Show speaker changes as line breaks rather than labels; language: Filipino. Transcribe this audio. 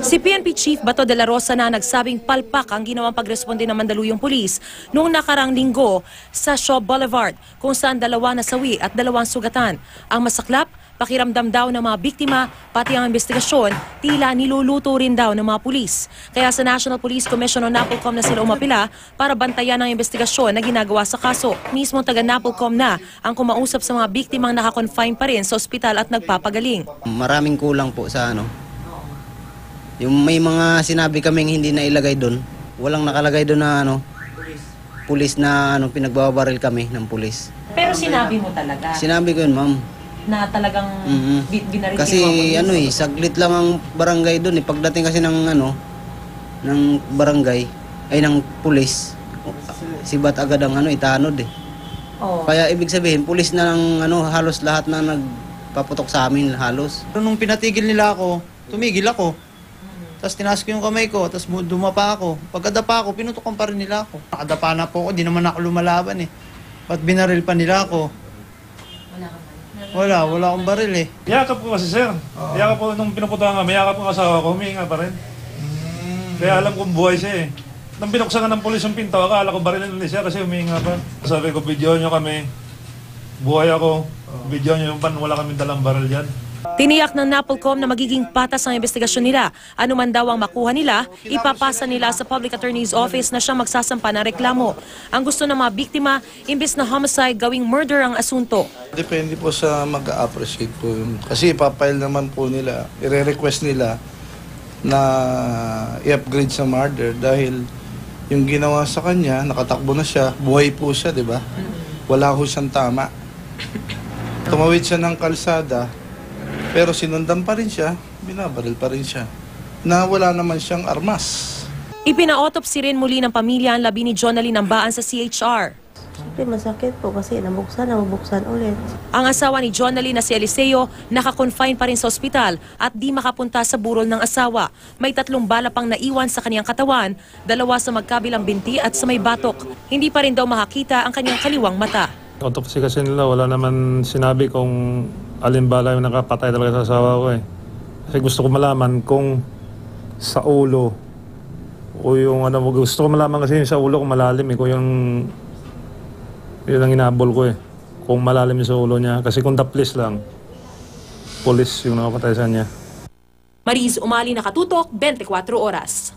Si PNP Chief Bato de la Rosa na nagsabing palpak ang ginawang pagresponde ng Mandaluyong Police noong nakarang linggo sa Shaw Boulevard kung saan 2 nasawi at 2 sugatan. Ang masaklap, pakiramdam daw ng mga biktima pati ang investigasyon tila niluluto rin daw ng mga pulis. Kaya sa National Police Commission o NAPOLCOM na sila umapila para bantayan ang investigasyon na ginagawa sa kaso. Mismo taga NAPOLCOM na ang kumausap sa mga biktimang nakakonfine pa rin sa ospital at nagpapagaling.
Maraming kulang po sa yung may mga sinabi kaming hindi na ilagay doon. Walang nakalagay doon na pulis na pinagbabaril kami ng pulis.
Pero sinabi mo talaga?
Sinabi ko yun, ma'am.
Na talagang binaril
kasi saglit lang ang barangay doon. Pagdating kasi ng barangay ay ng pulis, sibat agad ang itanod eh.
Oh.
Kaya ibig sabihin pulis na ng halos lahat na nagpaputok sa amin halos.
Nung pinatigil nila ako, tumigil ako. Tapos tinaas ko yung kamay ko, tapos dumapa ako. Pagkadapa ako, pinutukan pa rin nila ako. Nakadapa na po ako, di naman ako lumalaban eh. Ba't binaril pa nila ako? Wala akong baril eh.
Yakap ko kasi sir. Yakap ko nung pinuputukan kami, yakap ko asawa ko, humihinga pa rin. Kaya alam kong buhay siya eh. Nang binuksan ng pulis yung pinto, akala ko barilin ulit siya kasi humihinga pa. Sabi ko, video nyo kami. Buhay ako. Video nyo yung pan, wala kaming dalang baril dyan.
Tiniyak ng NAPOLCOM na magiging patas ang investigasyon nila. Ano man daw ang makuha nila, ipapasa nila sa Public Attorney's Office na siya magsasampa ng reklamo. Ang gusto ng mga biktima, imbes na homicide, gawing murder ang asunto.
Depende po sa mag-appreciate po yun. Kasi ipapile naman po nila, i-request nila na i-upgrade sa murder dahil yung ginawa sa kanya, nakatakbo na siya, buhay po siya, di ba? Wala ho siyang tama. Tumawid siya ng kalsada, pero sinundan pa rin siya, binabaril pa rin siya, na wala naman siyang armas.
Ipina-autopsy rin muli ng pamilya ang labi ni Jonalyn Ambaan sa CHR.
Siyempre masakit po kasi nabuksan ulit.
Ang asawa ni Jonalyn na si Eliseo nakakonfine pa rin sa ospital at di makapunta sa burol ng asawa. May 3 bala pang naiwan sa kanyang katawan, 2 sa magkabilang binti at sa may batok. Hindi pa rin daw makakita ang kanyang kaliwang mata.
Autopsy kasi nila, wala naman sinabi kung alin bala yung nakapatay talaga sa asawa ko eh. Kasi gusto ko malaman kung sa ulo o yung gusto ko malaman kasi yung sa ulo kung malalim eh, kung yun ang inabol ko eh. Kung malalim yung sa ulo niya. Kasi kung taplis lang, police yung nakapatay sa niya.
Mariz Umali, Nakatutok, 24 Oras.